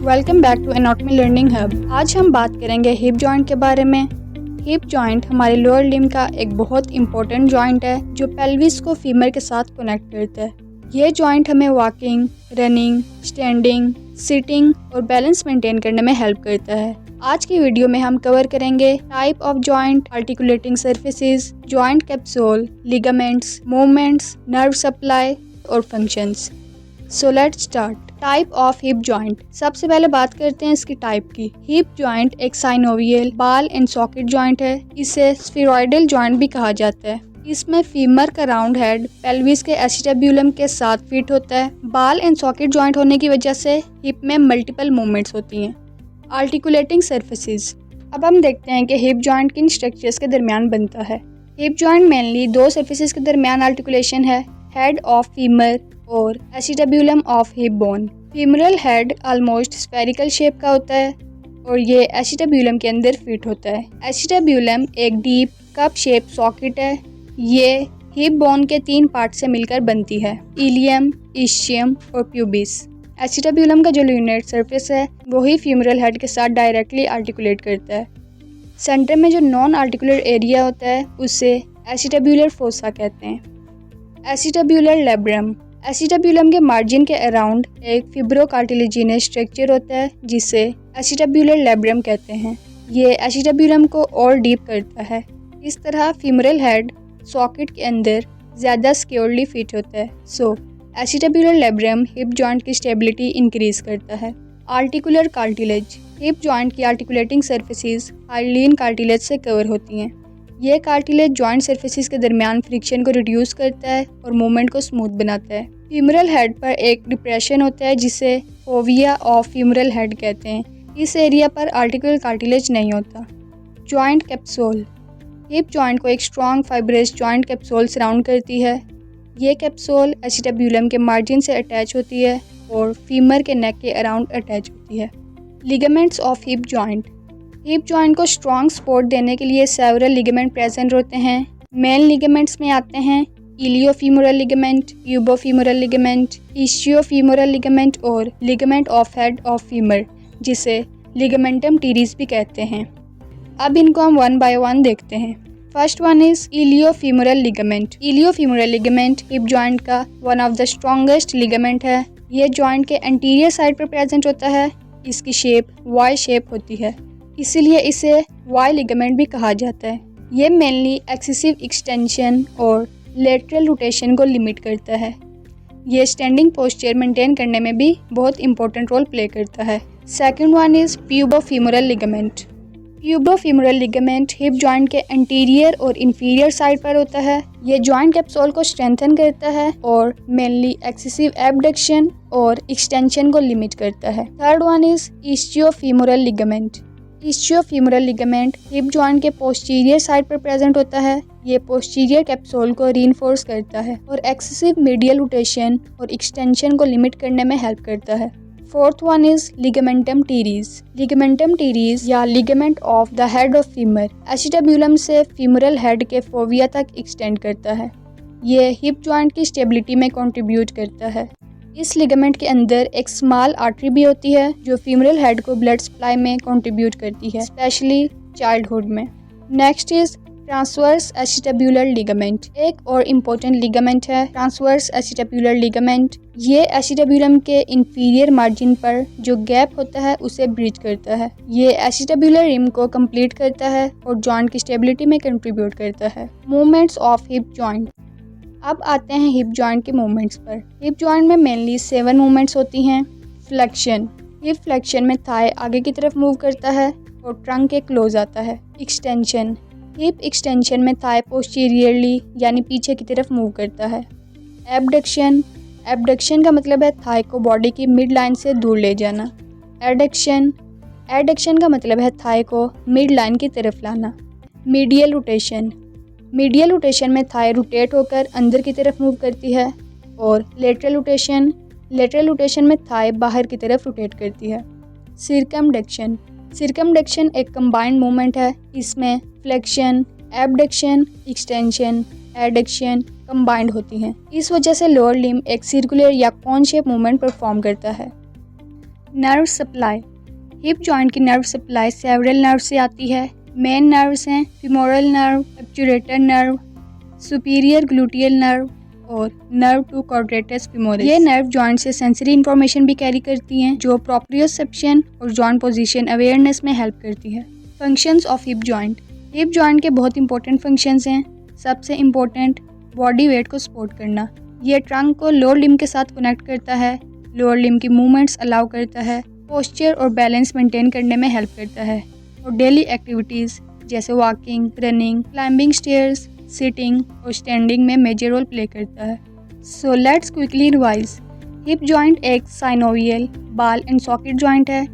Welcome back to anatomy learning hub. आज हम बात करेंगे हिप जॉइंट के बारे में। हिप जॉइंट हमारे लोअर लिम्ब का एक बहुत इंपॉर्टेंट जॉइंट है जो पेल्विस को फीमर के साथ कनेक्ट करता है। ये जॉइंट हमें वॉकिंग, रनिंग, स्टैंडिंग, सिटिंग और बैलेंस मेंटेन करने में हेल्प करता है। आज की वीडियो में हम कवर करेंगे type of joint, articulating surfaces, joint capsule, ligaments, movements, nerve supply और functions. So let's start. Type of hip joint. सबसे पहले बात करते हैं इसकी टाइप की। हिप जॉइंट एक synovial ball and socket joint है। इसे स्फीरॉइडल जॉइंट भी कहा जाता है। इसमें फीमर का राउंड हेड पेल्विस के एसिटाब्यूलम के साथ फिट होता है। बॉल एंड सॉकेट जॉइंट होने की वजह से हिप में मल्टीपल मूवमेंट्स होती हैं। Articulating surfaces. अब हम देखते हैं कि हिप जॉइंट किन स्ट्रक्चर्स के दरमियान बनता है। हिप जॉइंट मेनली दो सर्फेसिस के दरमियान आर्टिकुलेशन है, हेड ऑफ फीमर और acetabulum of hip bone. Femoral head almost spherical shape का होता है और ये एसिटाब्यूलम के अंदर फिट होता है। एसिटाब्यूलम एक डीप कप शेप सॉकेट है। ये हिप बोन के 3 पार्ट से मिलकर बनती है, इलियम, इस्चियम और प्यूबिस। एसिटाब्यूलम का जो ल्यूनेट सरफेस है वही फीमरल हेड के साथ डायरेक्टली आर्टिकुलेट करता है। सेंटर में जो नॉन आर्टिकुलर एरिया होता है उसे एसिटाब्यूलर फोसा कहते हैं। Acetabular labrum. एसिटाब्यूलम के मार्जिन के अराउंड एक फिब्रोकार्टिलेजिनस स्ट्रक्चर होता है जिसे एसिटाब्यूलर लेब्रम कहते हैं। ये एसिटाब्यूलम को और डीप करता है। इस तरह फीमरल हेड सॉकेट के अंदर ज़्यादा सिक्योरली फिट होता है। सो एसिटाब्यूलर लेब्रम हिप जॉइंट की स्टेबिलिटी इंक्रीज करता है। Articular cartilage. हिप जॉइंट की आर्टिकुलेटिंग सर्फेसिस हाइलीन कार्टिलेज से कवर होती हैं। ये कार्टिलेज जॉइंट सर्फेसिस के दरमियान फ्रिक्शन को रिड्यूस करता है और मूवमेंट को स्मूथ बनाता है। फीमरल हेड पर एक डिप्रेशन होता है जिसे फोविया ऑफ फीमरल हेड कहते हैं। इस एरिया पर आर्टिकुलर कार्टिलेज नहीं होता। Joint capsule. हिप जॉइंट को एक strong fibrous joint capsule surround करती है। ये कैप्सूल एसिटाब्यूलम के मार्जिन से अटैच होती है और फीमर के नेक के अराउंड अटैच होती है। Ligaments of hip joint. Hip joint को स्ट्रॉन्ग सपोर्ट देने के लिए सेवरल लिगामेंट प्रेजेंट होते हैं। मेन लिगामेंट्स में आते हैं इलियोफीमोरल ligament, pubofemoral ligament, ischiofemoral ligament और ligament of head of femur, जिसे लिगामेंटम टीरीज भी कहते हैं। अब इनको हम वन बाय वन देखते हैं। First one is iliofemoral ligament. Iliofemoral ligament hip joint का one of the strongest ligament है। ये जॉइंट के एंटीरियर साइड पर प्रेजेंट होता है। इसकी शेप वाई शेप होती है, इसीलिए इसे वाई लिगामेंट भी कहा जाता है। ये मेनली एक्सेसिव एक्सटेंशन और लेटरल रोटेशन को लिमिट करता है। ये स्टैंडिंग पोस्चर मेंटेन करने में भी बहुत इंपॉर्टेंट रोल प्ले करता है। Second one is pubofemoral ligament. Pubofemoral ligament hip joint के एंटीरियर और इंफीरियर साइड पर होता है। ये जॉइंट कैप्सूल को स्ट्रेंथन करता है और मेनली एक्सेसिव एबडक्शन और एक्सटेंशन को लिमिट करता है। Third one is ischiofemoral ligament. Ischiofemoral ligament hip joint के पोस्टीरियर साइड पर प्रेजेंट होता है। ये पोस्टीरियर कैप्सूल को रीइंफोर्स करता है और एक्सेसिव मीडियल रोटेशन और एक्सटेंशन को लिमिट करने में हेल्प करता है। Fourth one is ligamentum teres. Ligamentum teres या ligament of the head of femur acetabulum से फीमरल हेड के फोविया तक एक्सटेंड करता है। ये हिप जॉइंट की स्टेबिलिटी में कंट्रीब्यूट करता है। इस लिगामेंट के अंदर एक स्मॉल आर्टरी भी होती है जो फीमरल हेड को ब्लड सप्लाई में कंट्रीब्यूट करती है, स्पेशली चाइल्डहुड में। Next is transverse acetabular ligament. एक और इम्पोर्टेंट लिगामेंट है ट्रांसवर्स एसिटाब्यूलर लिगामेंट। ये एसिटाब्यूलम के इंफीरियर मार्जिन पर जो गैप होता है उसे ब्रिज करता है। ये एसिटाब्यूलर रिम को कंप्लीट करता है और जॉइंट की स्टेबिलिटी में कंट्रीब्यूट करता है। Movements of hip joint. अब आते हैं हिप जॉइंट के मूवमेंट्स पर। हिप जॉइंट में मेनली 7 मूवमेंट्स होती हैं। फ्लेक्शन। हिप फ्लेक्शन में थाई आगे की तरफ मूव करता है और ट्रंक के क्लोज आता है। एक्सटेंशन। हिप एक्सटेंशन में थाई पोस्टीरियरली यानी पीछे की तरफ मूव करता है। एबडक्शन। एबडक्शन का मतलब है थाई को बॉडी की मिड लाइन से दूर ले जाना। एडक्शन। एडक्शन का मतलब है थाई को मिड लाइन की तरफ लाना। Medial rotation. मीडियल रोटेशन में थाई रोटेट होकर अंदर की तरफ मूव करती है और लेटरल रोटेशन में थाई बाहर की तरफ रोटेट करती है। सिरकमडक्शन। सिरकमडक्शन एक कंबाइंड मूवमेंट है। इसमें flexion, abduction, extension, adduction combined होती हैं। इस वजह से लोअर लिम्ब एक सर्कुलर या कॉन शेप मूवमेंट परफॉर्म करता है। Nerve supply. हिप जॉइंट की नर्व सप्लाई सेवरल नर्व से आती है। मेन नर्व्स हैं femoral nerve, obturator nerve, superior gluteal nerve और नर्व टू क्वाड्रेटस फीमोरिस। ये नर्व जॉइंट से सेंसरी इंफॉर्मेशन भी कैरी करती हैं जो प्रोप्रियोसेप्शन और जॉइंट पोजीशन अवेयरनेस में हेल्प करती है। Functions of hip joint. Hip joint के बहुत इंपॉर्टेंट फंक्शंस हैं। सबसे इम्पोर्टेंट, बॉडी वेट को सपोर्ट करना। ये ट्रंक को लोअर लिम्ब के साथ कनेक्ट करता है, लोअर लिम्ब की मूवमेंट्स अलाउ करता है, पोस्चर और बैलेंस मेंटेन करने में हेल्प करता है और डेली एक्टिविटीज़ जैसे walking, running, climbing stairs, sitting और स्टैंडिंग में मेजर रोल प्ले करता है। So let's quickly revise. Hip joint एक साइनोवियल बाल एंड सॉकेट जॉइंट है।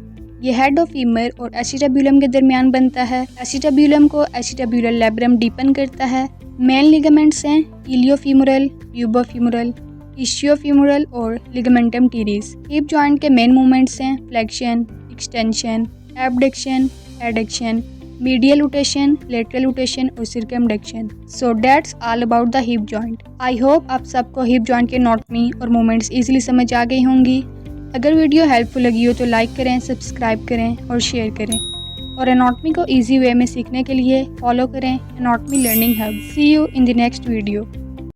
ये हेड ऑफ फीमर और एसिटाब्यूलम के दरमियान बनता है। एसिटाब्यूलम को एसिटाब्यूलर लैब्रम डीपन करता है। मेन लिगामेंट्स हैं इलियोफीमोरल, ट्यूबोफीमोरल, इशियोफीमोरल और लिगामेंटम टीरिस। हिप जॉइंट के मेन मूवमेंट्स हैं flexion, extension, abduction, adduction, medial rotation, lateral rotation और circumduction. So that's all about the hip joint. I hope आप सबको hip joint के एनाटॉमी और movements easily समझ आ गई होंगी। अगर वीडियो हेल्पफुल लगी हो तो लाइक करें, सब्सक्राइब करें और शेयर करें। और एनाटॉमी को इजी वे में सीखने के लिए फॉलो करें anatomy learning hub. See you in the next video.